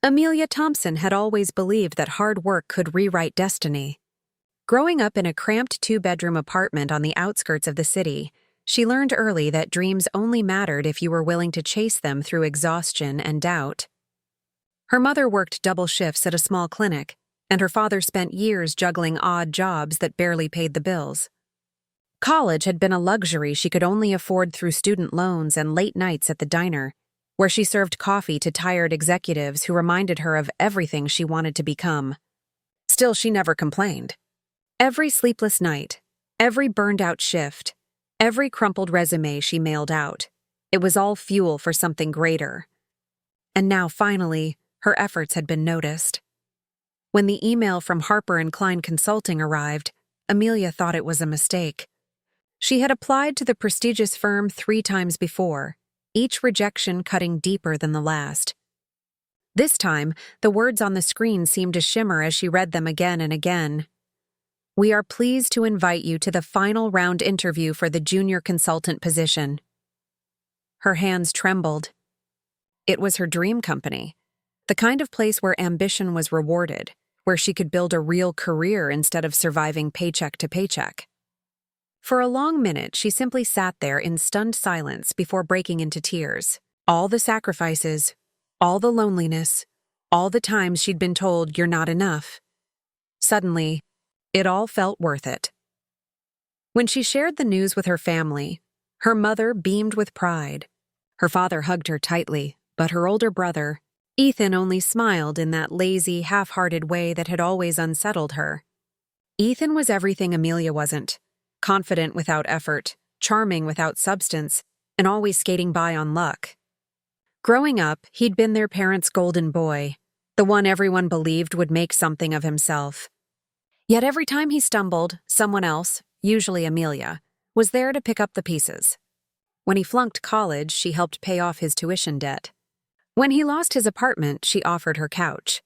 Amelia Thompson had always believed that hard work could rewrite destiny. Growing up in a cramped two-bedroom apartment on the outskirts of the city, she learned early that dreams only mattered if you were willing to chase them through exhaustion and doubt. Her mother worked double shifts at a small clinic, and her father spent years juggling odd jobs that barely paid the bills. College had been a luxury she could only afford through student loans and late nights at the diner, where she served coffee to tired executives who reminded her of everything she wanted to become. Still, she never complained. Every sleepless night, every burned-out shift, every crumpled resume she mailed out, it was all fuel for something greater. And now, finally, her efforts had been noticed. When the email from Harper & Klein Consulting arrived, Amelia thought it was a mistake. She had applied to the prestigious firm 3 times before, each rejection cutting deeper than the last. This time, the words on the screen seemed to shimmer as she read them again and again. "We are pleased to invite you to the final round interview for the junior consultant position." Her hands trembled. It was her dream company, the kind of place where ambition was rewarded, where she could build a real career instead of surviving paycheck to paycheck. For a long minute, she simply sat there in stunned silence before breaking into tears. All the sacrifices, all the loneliness, all the times she'd been told, "You're not enough." Suddenly, it all felt worth it. When she shared the news with her family, her mother beamed with pride. Her father hugged her tightly, but her older brother, Ethan, only smiled in that lazy, half-hearted way that had always unsettled her. Ethan was everything Amelia wasn't. Confident without effort, charming without substance, and always skating by on luck. Growing up, he'd been their parents' golden boy, the one everyone believed would make something of himself. Yet every time he stumbled, someone else, usually Amelia, was there to pick up the pieces. When he flunked college, she helped pay off his tuition debt. When he lost his apartment, she offered her couch.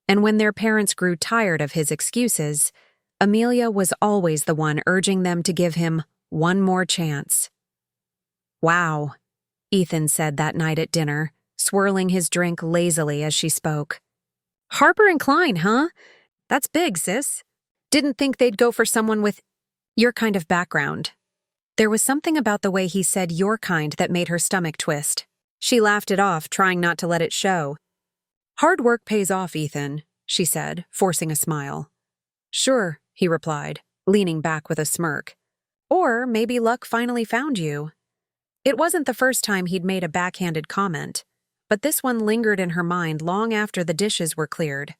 And when their parents grew tired of his excuses, Amelia was always the one urging them to give him one more chance. "Wow," Ethan said that night at dinner, swirling his drink lazily as she spoke. "Harper & Klein, huh? That's big, sis. Didn't think they'd go for someone with your kind of background." There was something about the way he said "your kind" that made her stomach twist. She laughed it off, trying not to let it show. "Hard work pays off, Ethan," she said, forcing a smile. "Sure," he replied, leaning back with a smirk. "Or maybe luck finally found you." It wasn't the first time he'd made a backhanded comment, but this one lingered in her mind long after the dishes were cleared.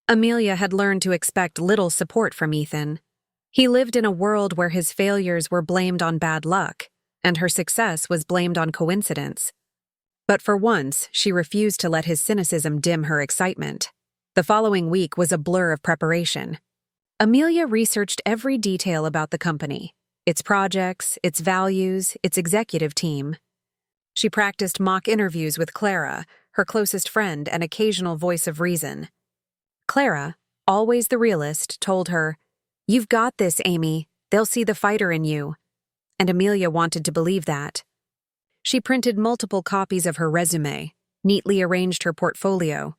Amelia had learned to expect little support from Ethan. He lived in a world where his failures were blamed on bad luck, and her success was blamed on coincidence. But for once, she refused to let his cynicism dim her excitement. The following week was a blur of preparation. Amelia researched every detail about the company, its projects, its values, its executive team. She practiced mock interviews with Clara, her closest friend and occasional voice of reason. Clara, always the realist, told her, "You've got this, Amy. They'll see the fighter in you." And Amelia wanted to believe that. She printed multiple copies of her resume, neatly arranged her portfolio,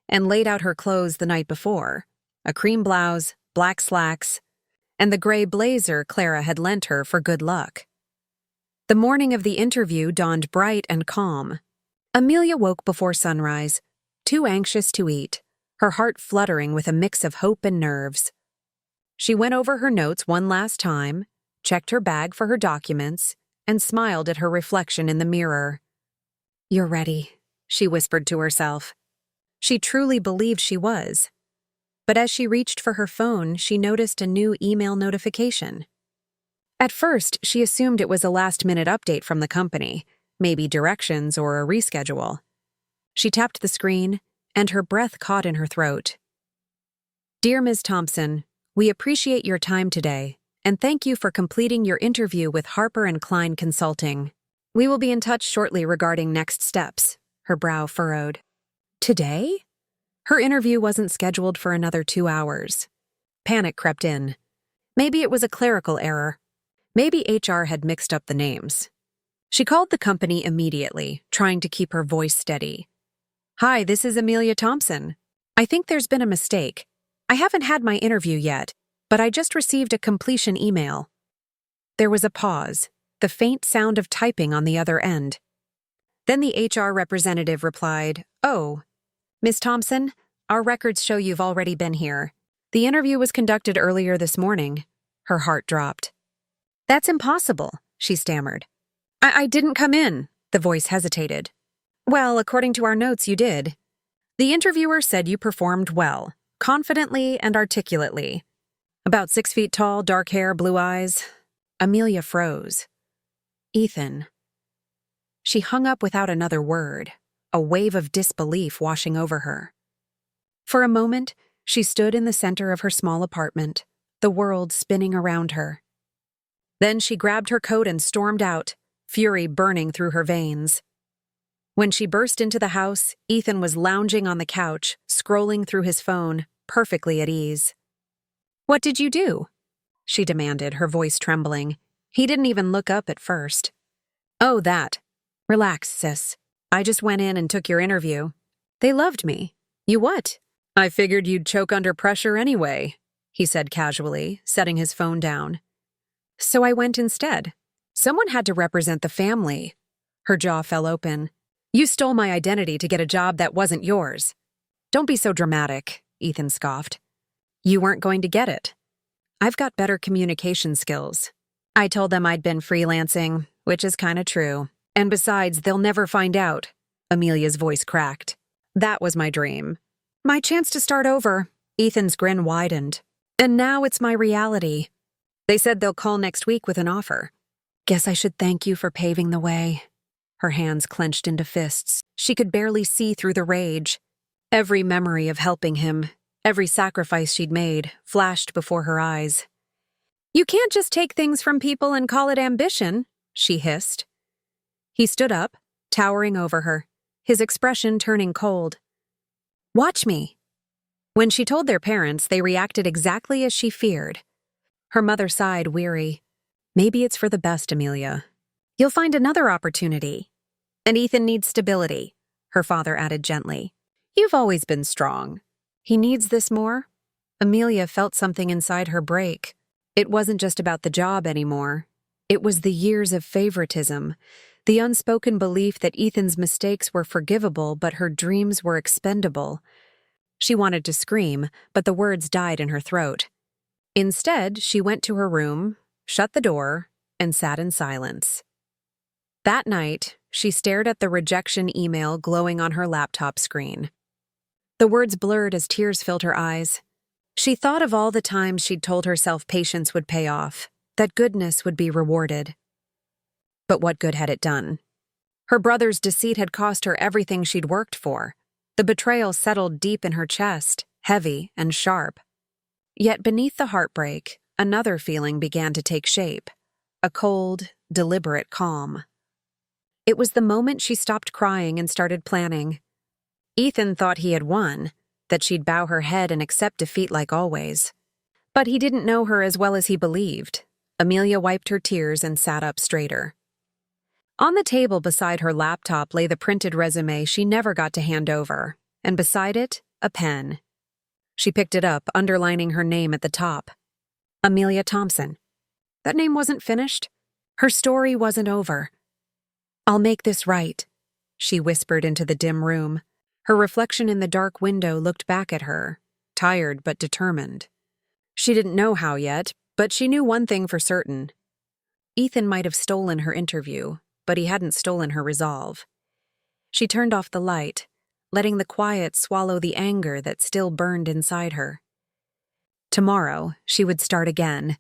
and laid out her clothes the night before: a cream blouse, black slacks, and the gray blazer Clara had lent her for good luck. The morning of the interview dawned bright and calm. Amelia woke before sunrise, too anxious to eat, her heart fluttering with a mix of hope and nerves. She went over her notes one last time, checked her bag for her documents, and smiled at her reflection in the mirror. "You're ready," she whispered to herself. She truly believed she was. But as she reached for her phone, she noticed a new email notification. At first, she assumed it was a last-minute update from the company, maybe directions or a reschedule. She tapped the screen, and her breath caught in her throat. "Dear Ms. Thompson, we appreciate your time today, and thank you for completing your interview with Harper & Klein Consulting. We will be in touch shortly regarding next steps." Her brow furrowed. Today? Her interview wasn't scheduled for another 2 hours. Panic crept in. Maybe it was a clerical error. Maybe HR had mixed up the names. She called the company immediately, trying to keep her voice steady. Hi, this is Amelia Thompson. I think there's been a mistake. I haven't had my interview yet, but I just received a completion email. There was a pause, the faint sound of typing on the other end. Then the HR representative replied, "Oh, Miss Thompson, our records show you've already been here. The interview was conducted earlier this morning." Her heart dropped. "That's impossible," she stammered. I didn't come in," the voice hesitated. "Well, according to our notes, you did. The interviewer said you performed well, confidently and articulately. About 6 feet tall, dark hair, blue eyes." Amelia froze. "Ethan." She hung up without another word, a wave of disbelief washing over her. For a moment, she stood in the center of her small apartment, the world spinning around her. Then she grabbed her coat and stormed out, fury burning through her veins. When she burst into the house, Ethan was lounging on the couch, scrolling through his phone, perfectly at ease. "What did you do?" she demanded, her voice trembling. He didn't even look up at first. "Oh, that. Relax, sis. I just went in and took your interview. They loved me. You what?" "I figured you'd choke under pressure anyway," he said casually, setting his phone down. "So I went instead. Someone had to represent the family." Her jaw fell open. "You stole my identity to get a job that wasn't yours." "Don't be so dramatic," Ethan scoffed. "You weren't going to get it. I've got better communication skills. I told them I'd been freelancing, which is kinda true. And besides, they'll never find out." Amelia's voice cracked. "That was my dream. My chance to start over." Ethan's grin widened. "And now it's my reality. They said they'll call next week with an offer. Guess I should thank you for paving the way." Her hands clenched into fists. She could barely see through the rage. Every memory of helping him, every sacrifice she'd made, flashed before her eyes. "You can't just take things from people and call it ambition," she hissed. He stood up, towering over her, his expression turning cold. "Watch me." When she told their parents, they reacted exactly as she feared. Her mother sighed, weary. "Maybe it's for the best, Amelia. You'll find another opportunity. And Ethan needs stability," her father added gently. "You've always been strong. He needs this more." Amelia felt something inside her break. It wasn't just about the job anymore. It was the years of favoritism, the unspoken belief that Ethan's mistakes were forgivable but her dreams were expendable. She wanted to scream, but the words died in her throat. Instead, she went to her room, shut the door, and sat in silence. That night, she stared at the rejection email glowing on her laptop screen. The words blurred as tears filled her eyes. She thought of all the times she'd told herself patience would pay off, that goodness would be rewarded. But what good had it done? Her brother's deceit had cost her everything she'd worked for. The betrayal settled deep in her chest, heavy and sharp. Yet beneath the heartbreak, another feeling began to take shape, a cold, deliberate calm. It was the moment she stopped crying and started planning. Ethan thought he had won, that she'd bow her head and accept defeat like always. But he didn't know her as well as he believed. Amelia wiped her tears and sat up straighter. On the table beside her laptop lay the printed resume she never got to hand over, and beside it, a pen. She picked it up, underlining her name at the top. Amelia Thompson. That name wasn't finished. Her story wasn't over. "I'll make this right," she whispered into the dim room. Her reflection in the dark window looked back at her, tired but determined. She didn't know how yet, but she knew one thing for certain. Ethan might have stolen her interview, but he hadn't stolen her resolve. She turned off the light, letting the quiet swallow the anger that still burned inside her. Tomorrow, she would start again,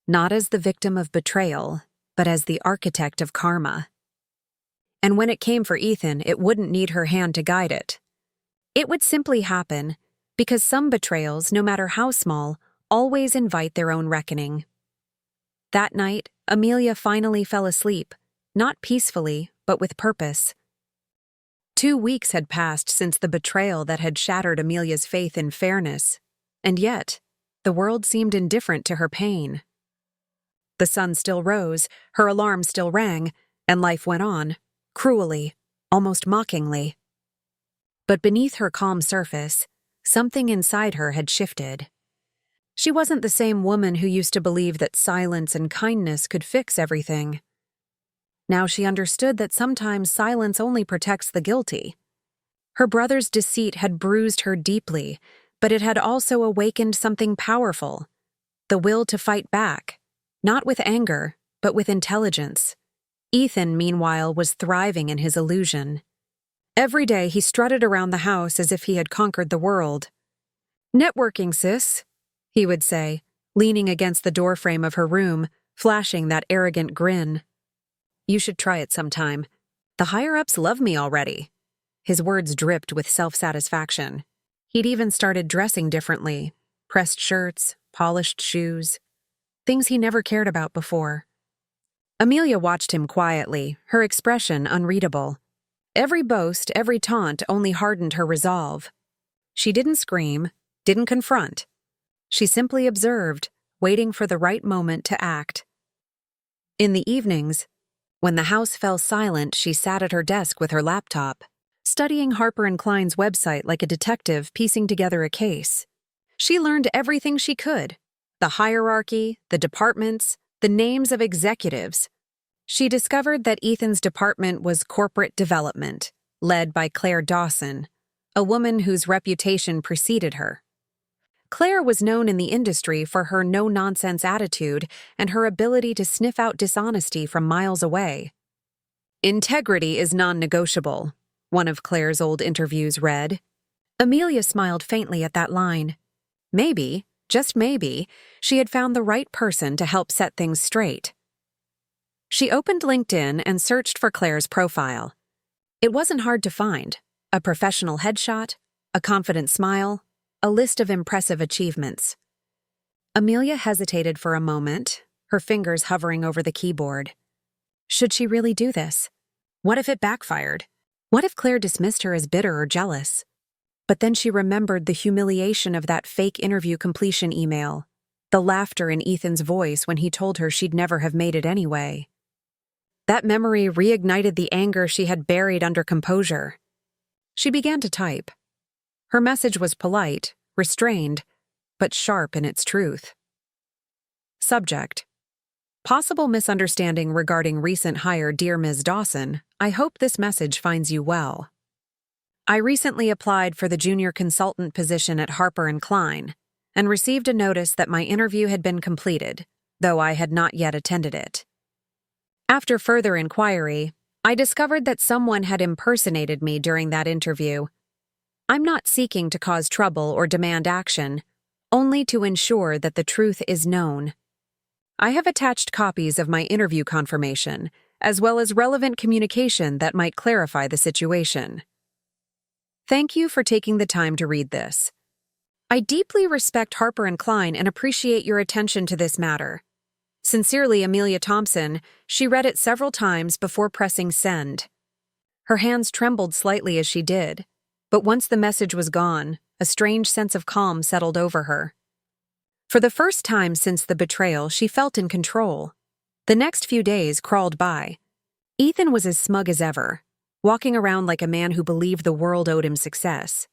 not as the victim of betrayal, but as the architect of karma. And when it came for Ethan, it wouldn't need her hand to guide it. It would simply happen, because some betrayals, no matter how small, always invite their own reckoning. That night, Amelia finally fell asleep, not peacefully, but with purpose. 2 weeks had passed since the betrayal that had shattered Amelia's faith in fairness, and yet, the world seemed indifferent to her pain. The sun still rose, her alarm still rang, and life went on, cruelly, almost mockingly. But beneath her calm surface, something inside her had shifted. She wasn't the same woman who used to believe that silence and kindness could fix everything. Now she understood that sometimes silence only protects the guilty. Her brother's deceit had bruised her deeply, but it had also awakened something powerful, the will to fight back, not with anger, but with intelligence. Ethan, meanwhile, was thriving in his illusion. Every day he strutted around the house as if he had conquered the world. "Networking, sis," he would say, leaning against the doorframe of her room, flashing that arrogant grin. "You should try it sometime. The higher-ups love me already." His words dripped with self-satisfaction. He'd even started dressing differently, pressed shirts, polished shoes, things he never cared about before. Amelia watched him quietly, her expression unreadable. Every boast, every taunt only hardened her resolve. She didn't scream, didn't confront. She simply observed, waiting for the right moment to act. In the evenings, when the house fell silent, she sat at her desk with her laptop, studying Harper & Klein's website like a detective piecing together a case. She learned everything she could: the hierarchy, the departments, the names of executives. She discovered that Ethan's department was corporate development, led by Claire Dawson, a woman whose reputation preceded her. Claire was known in the industry for her no-nonsense attitude and her ability to sniff out dishonesty from miles away. "Integrity is non-negotiable," one of Claire's old interviews read. Amelia smiled faintly at that line. Maybe, just maybe, she had found the right person to help set things straight. She opened LinkedIn and searched for Claire's profile. It wasn't hard to find: a professional headshot, a confident smile, a list of impressive achievements. Amelia hesitated for a moment, her fingers hovering over the keyboard. Should she really do this? What if it backfired? What if Claire dismissed her as bitter or jealous? But then she remembered the humiliation of that fake interview completion email, the laughter in Ethan's voice when he told her she'd never have made it anyway. That memory reignited the anger she had buried under composure. She began to type. Her message was polite, restrained, but sharp in its truth. Subject: Possible misunderstanding regarding recent hire. Dear Ms. Dawson, I hope this message finds you well. I recently applied for the junior consultant position at Harper & Klein and received a notice that my interview had been completed, though I had not yet attended it. After further inquiry, I discovered that someone had impersonated me during that interview. I'm not seeking to cause trouble or demand action, only to ensure that the truth is known. I have attached copies of my interview confirmation, as well as relevant communication that might clarify the situation. Thank you for taking the time to read this. I deeply respect Harper & Klein and appreciate your attention to this matter. Sincerely, Amelia Thompson. She read it several times before pressing send. Her hands trembled slightly as she did, but once the message was gone, a strange sense of calm settled over her. For the first time since the betrayal, she felt in control. The next few days crawled by. Ethan was as smug as ever, walking around like a man who believed the world owed him success.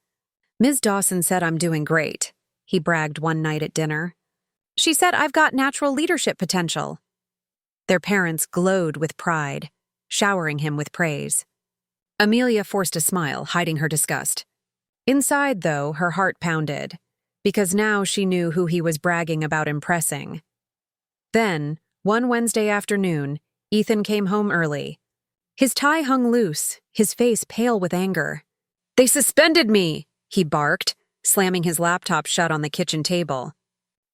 "Ms. Dawson said I'm doing great," he bragged one night at dinner. "She said I've got natural leadership potential." Their parents glowed with pride, showering him with praise. Amelia forced a smile, hiding her disgust. Inside, though, her heart pounded, because now she knew who he was bragging about impressing. Then, one Wednesday afternoon, Ethan came home early. His tie hung loose, his face pale with anger. "They suspended me!" he barked, slamming his laptop shut on the kitchen table.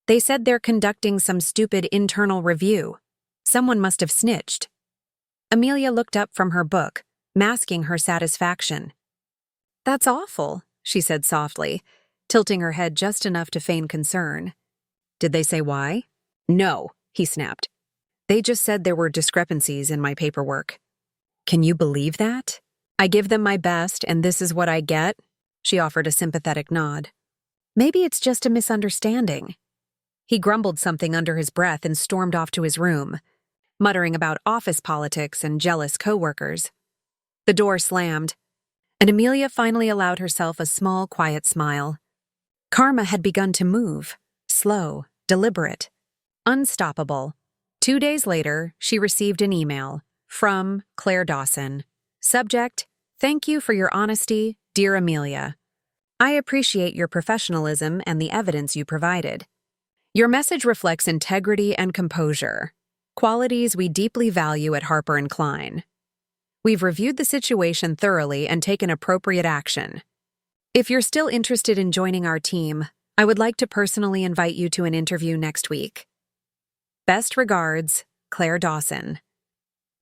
"They said they're conducting some stupid internal review. Someone must have snitched." Amelia looked up from her book, masking her satisfaction. "That's awful," she said softly, tilting her head just enough to feign concern. "Did they say why?" "No," he snapped. "They just said there were discrepancies in my paperwork." "Can you believe that? I give them my best, and this is what I get?" She offered a sympathetic nod. "Maybe it's just a misunderstanding." He grumbled something under his breath and stormed off to his room, muttering about office politics and jealous coworkers. The door slammed. and Amelia finally allowed herself a small, quiet smile. Karma had begun to move, slow, deliberate, unstoppable. 2 days later, she received an email from Claire Dawson. Subject: Thank you for your honesty, dear Amelia. I appreciate your professionalism and the evidence you provided. Your message reflects integrity and composure, qualities we deeply value at Harper & Klein. We've reviewed the situation thoroughly and taken appropriate action. If you're still interested in joining our team, I would like to personally invite you to an interview next week. Best regards, Claire Dawson.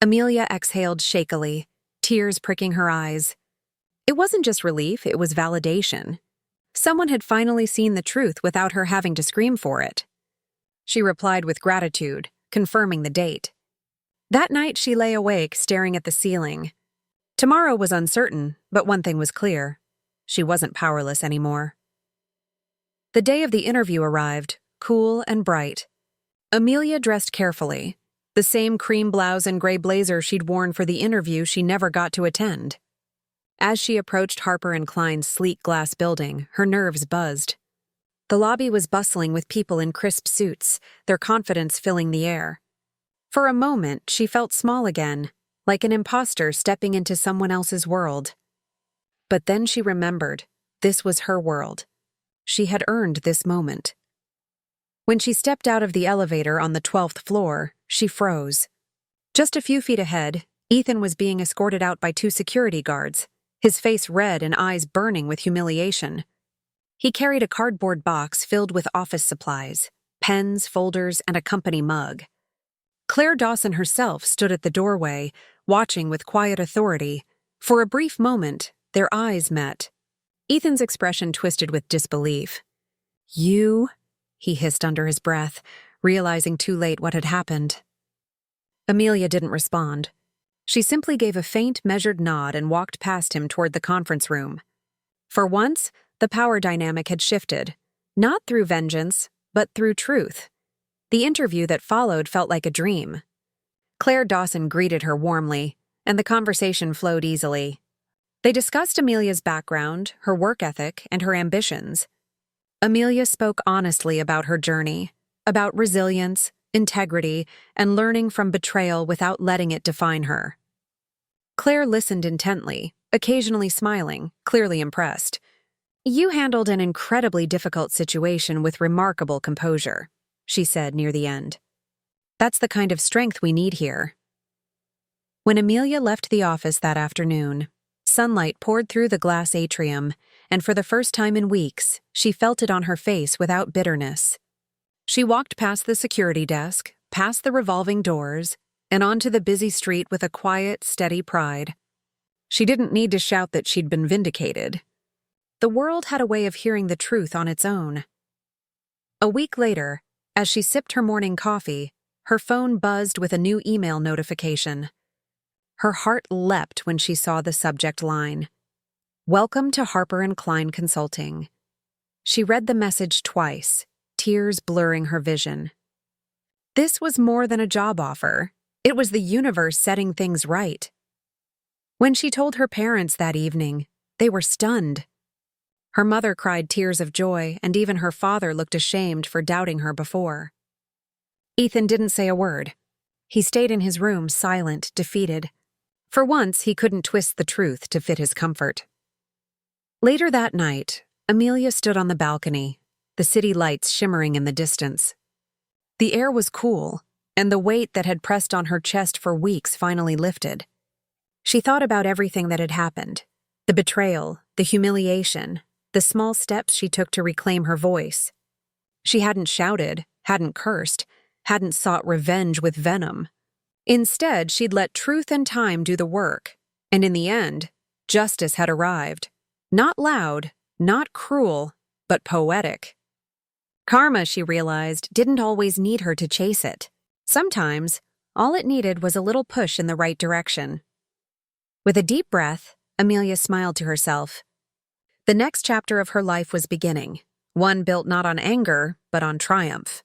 Amelia exhaled shakily, tears pricking her eyes. It wasn't just relief, it was validation. Someone had finally seen the truth without her having to scream for it. She replied with gratitude, confirming the date. That night she lay awake, staring at the ceiling. Tomorrow was uncertain, but one thing was clear. She wasn't powerless anymore. The day of the interview arrived, cool and bright. Amelia dressed carefully, the same cream blouse and gray blazer she'd worn for the interview she never got to attend. As she approached Harper & Klein's sleek glass building, her nerves buzzed. The lobby was bustling with people in crisp suits, their confidence filling the air. For a moment, she felt small again, like an imposter stepping into someone else's world. But then she remembered, this was her world. She had earned this moment. When she stepped out of the elevator on the 12th floor, she froze. Just a few feet ahead, Ethan was being escorted out by 2 security guards, his face red and eyes burning with humiliation. He carried a cardboard box filled with office supplies, pens, folders, and a company mug. Claire Dawson herself stood at the doorway, watching with quiet authority. For a brief moment, their eyes met. Ethan's expression twisted with disbelief. "You?" he hissed under his breath, realizing too late what had happened. Amelia didn't respond. She simply gave a faint, measured nod and walked past him toward the conference room. For once, the power dynamic had shifted, not through vengeance, but through truth. The interview that followed felt like a dream. Claire Dawson greeted her warmly, and the conversation flowed easily. They discussed Amelia's background, her work ethic, and her ambitions. Amelia spoke honestly about her journey, about resilience, integrity, and learning from betrayal without letting it define her. Claire listened intently, occasionally smiling, clearly impressed. "You handled an incredibly difficult situation with remarkable composure," she said near the end. "That's the kind of strength we need here." When Amelia left the office that afternoon, sunlight poured through the glass atrium, and for the first time in weeks, she felt it on her face without bitterness. She walked past the security desk, past the revolving doors, and onto the busy street with a quiet, steady pride. She didn't need to shout that she'd been vindicated. The world had a way of hearing the truth on its own. A week later, as she sipped her morning coffee, her phone buzzed with a new email notification. Her heart leapt when she saw the subject line. "Welcome to Harper & Klein Consulting." She read the message twice, tears blurring her vision. This was more than a job offer. It was the universe setting things right. When she told her parents that evening, they were stunned. Her mother cried tears of joy, and even her father looked ashamed for doubting her before. Ethan didn't say a word. He stayed in his room, silent, defeated. For once, he couldn't twist the truth to fit his comfort. Later that night, Amelia stood on the balcony, the city lights shimmering in the distance. The air was cool, and the weight that had pressed on her chest for weeks finally lifted. She thought about everything that had happened, the betrayal, the humiliation, the small steps she took to reclaim her voice. She hadn't shouted, hadn't cursed, hadn't sought revenge with venom. Instead, she'd let truth and time do the work, and in the end, justice had arrived. Not loud, not cruel, but poetic. Karma, she realized, didn't always need her to chase it. Sometimes, all it needed was a little push in the right direction. With a deep breath, Amelia smiled to herself. The next chapter of her life was beginning, one built not on anger, but on triumph.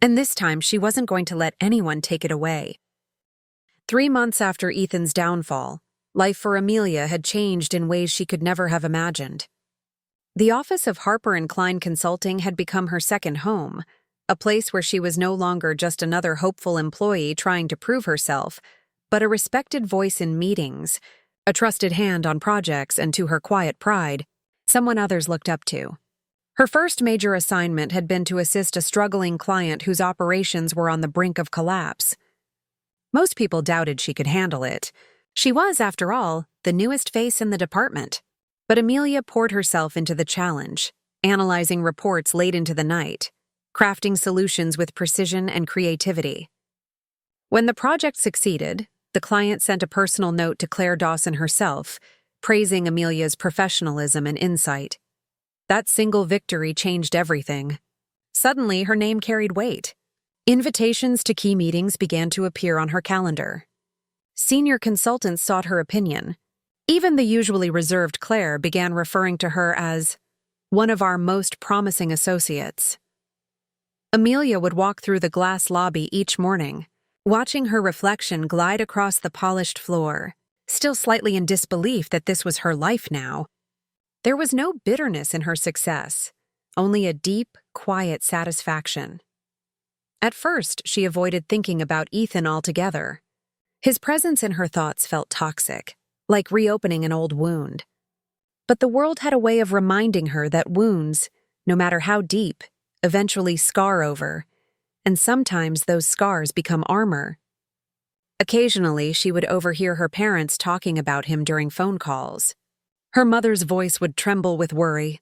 And this time, she wasn't going to let anyone take it away. 3 months after Ethan's downfall, Life for Amelia had changed in ways she could never have imagined. The office of Harper and Klein Consulting had become her second home, a place where she was no longer just another hopeful employee trying to prove herself, but a respected voice in meetings, a trusted hand on projects, and to her quiet pride, someone others looked up to. Her first major assignment had been to assist a struggling client whose operations were on the brink of collapse. Most people doubted she could handle it. She was, after all, the newest face in the department. But Amelia poured herself into the challenge, analyzing reports late into the night, crafting solutions with precision and creativity. When the project succeeded, the client sent a personal note to Claire Dawson herself, praising Amelia's professionalism and insight. That single victory changed everything. Suddenly, her name carried weight. Invitations to key meetings began to appear on her calendar. Senior consultants sought her opinion. Even the usually reserved Claire began referring to her as one of our most promising associates. Amelia would walk through the glass lobby each morning, watching her reflection glide across the polished floor, still slightly in disbelief that this was her life now. There was no bitterness in her success, only a deep, quiet satisfaction. At first, she avoided thinking about Ethan altogether. His presence in her thoughts felt toxic, like reopening an old wound. But the world had a way of reminding her that wounds, no matter how deep, eventually scar over, and sometimes those scars become armor. Occasionally, she would overhear her parents talking about him during phone calls. Her mother's voice would tremble with worry.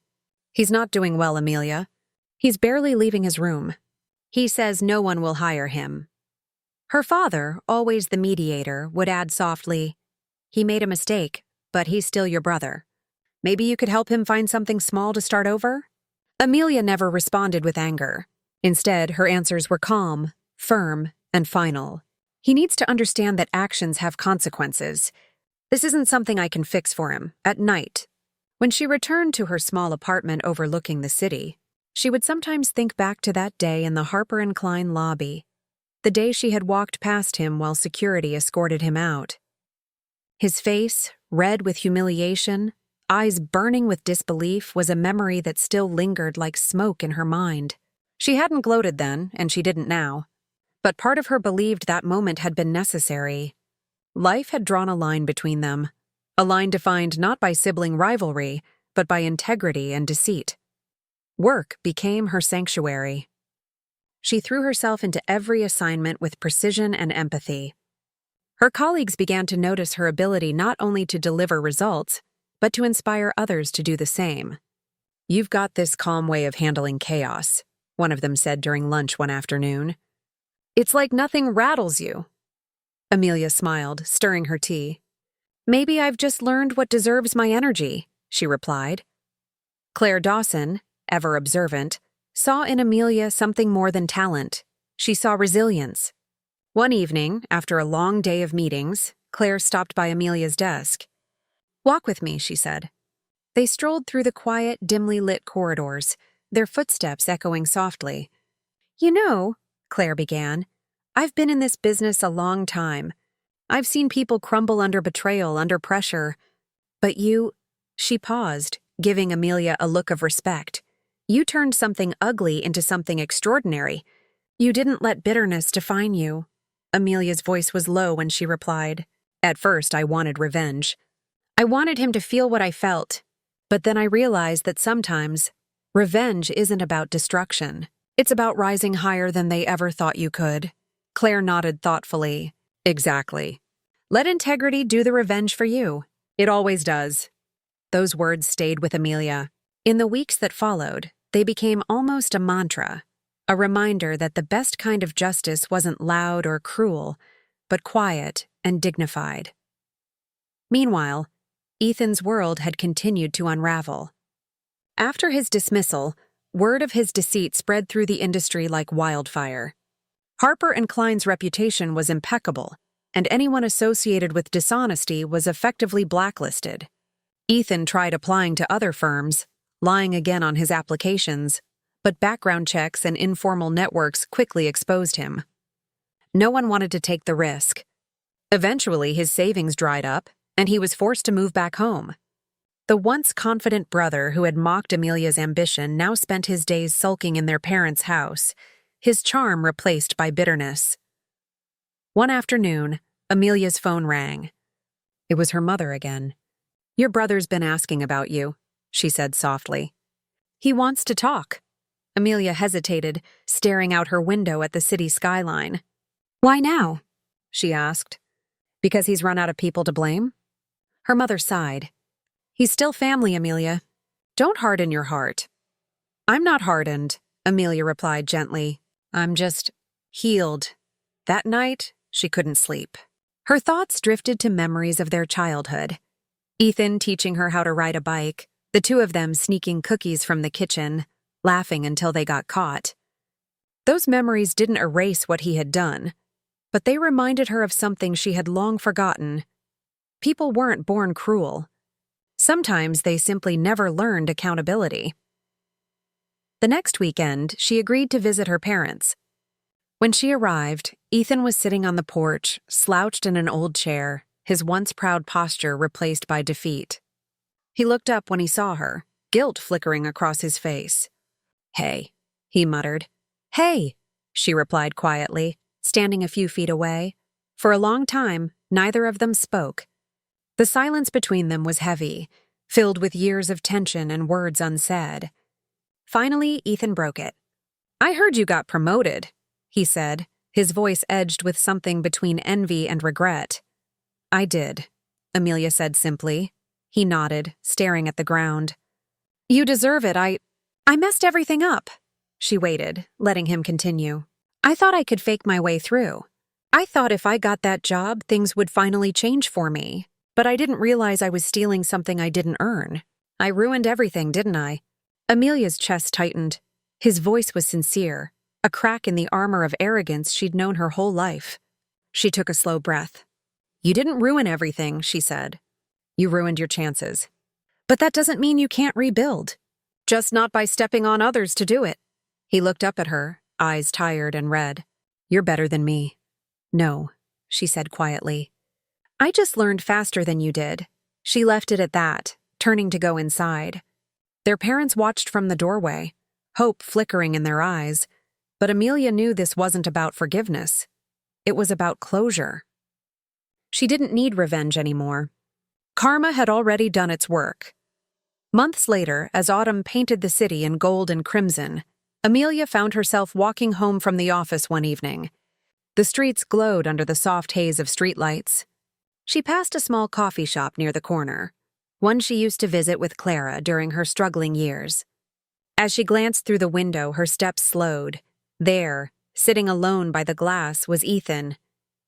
"He's not doing well, Amelia. He's barely leaving his room. He says no one will hire him." Her father, always the mediator, would add softly, "He made a mistake, but he's still your brother. Maybe you could help him find something small to start over?" Amelia never responded with anger. Instead, her answers were calm, firm, and final. "He needs to understand that actions have consequences. This isn't something I can fix for him, at night." When she returned to her small apartment overlooking the city, she would sometimes think back to that day in the Harper and Klein lobby, the day she had walked past him while security escorted him out. His face, red with humiliation, eyes burning with disbelief, was a memory that still lingered like smoke in her mind. She hadn't gloated then, and she didn't now. But part of her believed that moment had been necessary. Life had drawn a line between them, a line defined not by sibling rivalry, but by integrity and deceit. Work became her sanctuary. She threw herself into every assignment with precision and empathy. Her colleagues began to notice her ability not only to deliver results, but to inspire others to do the same. "You've got this calm way of handling chaos," one of them said during lunch one afternoon. "It's like nothing rattles you." Amelia smiled, stirring her tea. "Maybe I've just learned what deserves my energy," she replied. Claire Dawson, ever observant, saw in Amelia something more than talent. She saw resilience. One evening, after a long day of meetings, Claire stopped by Amelia's desk. "Walk with me," she said. They strolled through the quiet, dimly lit corridors, their footsteps echoing softly. "You know," Claire began, "I've been in this business a long time. I've seen people crumble under betrayal, under pressure. But you—" She paused, giving Amelia a look of respect. "You turned something ugly into something extraordinary. You didn't let bitterness define you." Amelia's voice was low when she replied. "At first, I wanted revenge. I wanted him to feel what I felt. But then I realized that sometimes, revenge isn't about destruction. It's about rising higher than they ever thought you could." Claire nodded thoughtfully. "Exactly. Let integrity do the revenge for you. It always does." Those words stayed with Amelia. In the weeks that followed, they became almost a mantra, a reminder that the best kind of justice wasn't loud or cruel, but quiet and dignified. Meanwhile, Ethan's world had continued to unravel. After his dismissal, word of his deceit spread through the industry like wildfire. Harper and Klein's reputation was impeccable, and anyone associated with dishonesty was effectively blacklisted. Ethan tried applying to other firms, lying again on his applications, but background checks and informal networks quickly exposed him. No one wanted to take the risk. Eventually, his savings dried up, and he was forced to move back home. The once confident brother who had mocked Amelia's ambition now spent his days sulking in their parents' house, his charm replaced by bitterness. One afternoon, Amelia's phone rang. It was her mother again. "Your brother's been asking about you," she said softly. "He wants to talk." Amelia hesitated, staring out her window at the city skyline. "Why now?" she asked. "Because he's run out of people to blame?" Her mother sighed. "He's still family, Amelia. Don't harden your heart." "I'm not hardened," Amelia replied gently. "I'm just healed." That night, she couldn't sleep. Her thoughts drifted to memories of their childhood. Ethan teaching her how to ride a bike, the two of them sneaking cookies from the kitchen, laughing until they got caught. Those memories didn't erase what he had done, but they reminded her of something she had long forgotten. People weren't born cruel. Sometimes they simply never learned accountability. The next weekend, she agreed to visit her parents. When she arrived, Ethan was sitting on the porch, slouched in an old chair, his once proud posture replaced by defeat. He looked up when he saw her, guilt flickering across his face. "Hey," he muttered. "Hey," she replied quietly, standing a few feet away. For a long time, neither of them spoke. The silence between them was heavy, filled with years of tension and words unsaid. Finally, Ethan broke it. "I heard you got promoted," he said, his voice edged with something between envy and regret. "I did," Amelia said simply. He nodded, staring at the ground. "You deserve it. I messed everything up." She waited, letting him continue. "I thought I could fake my way through. I thought if I got that job, things would finally change for me. But I didn't realize I was stealing something I didn't earn. I ruined everything, didn't I?" Amelia's chest tightened. His voice was sincere, a crack in the armor of arrogance she'd known her whole life. She took a slow breath. "You didn't ruin everything," she said. "You ruined your chances. But that doesn't mean you can't rebuild. Just not by stepping on others to do it." He looked up at her, eyes tired and red. "You're better than me." "No," she said quietly. "I just learned faster than you did." She left it at that, turning to go inside. Their parents watched from the doorway, hope flickering in their eyes, but Amelia knew this wasn't about forgiveness. It was about closure. She didn't need revenge anymore. Karma had already done its work. Months later, as autumn painted the city in gold and crimson, Amelia found herself walking home from the office one evening. The streets glowed under the soft haze of streetlights. She passed a small coffee shop near the corner, one she used to visit with Clara during her struggling years. As she glanced through the window, her steps slowed. There, sitting alone by the glass, was Ethan.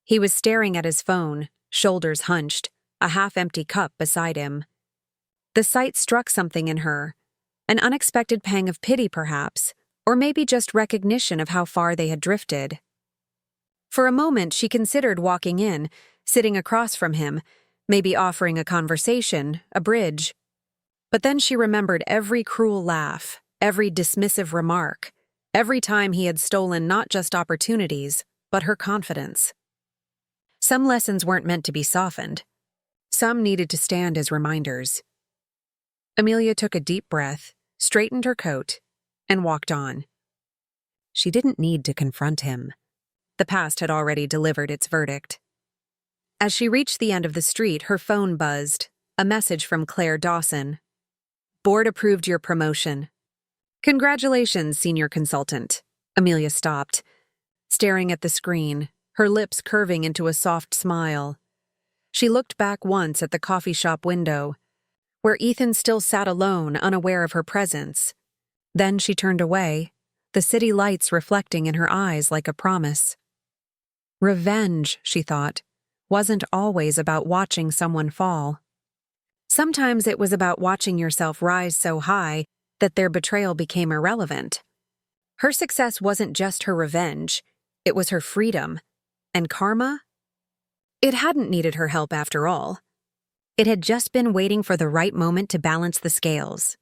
He was staring at his phone, shoulders hunched, a half-empty cup beside him. The sight struck something in her, an unexpected pang of pity perhaps, or maybe just recognition of how far they had drifted. For a moment, she considered walking in, sitting across from him, maybe offering a conversation, a bridge. But then she remembered every cruel laugh, every dismissive remark, every time he had stolen not just opportunities, but her confidence. Some lessons weren't meant to be softened. Some needed to stand as reminders. Amelia took a deep breath, straightened her coat, and walked on. She didn't need to confront him. The past had already delivered its verdict. As she reached the end of the street, her phone buzzed, a message from Claire Dawson. "Board approved your promotion." "Congratulations, senior consultant." Amelia stopped, staring at the screen, her lips curving into a soft smile. She looked back once at the coffee shop window, where Ethan still sat alone, unaware of her presence. Then she turned away, the city lights reflecting in her eyes like a promise. Revenge, she thought, wasn't always about watching someone fall. Sometimes it was about watching yourself rise so high that their betrayal became irrelevant. Her success wasn't just her revenge, it was her freedom. And karma? It hadn't needed her help after all. It had just been waiting for the right moment to balance the scales.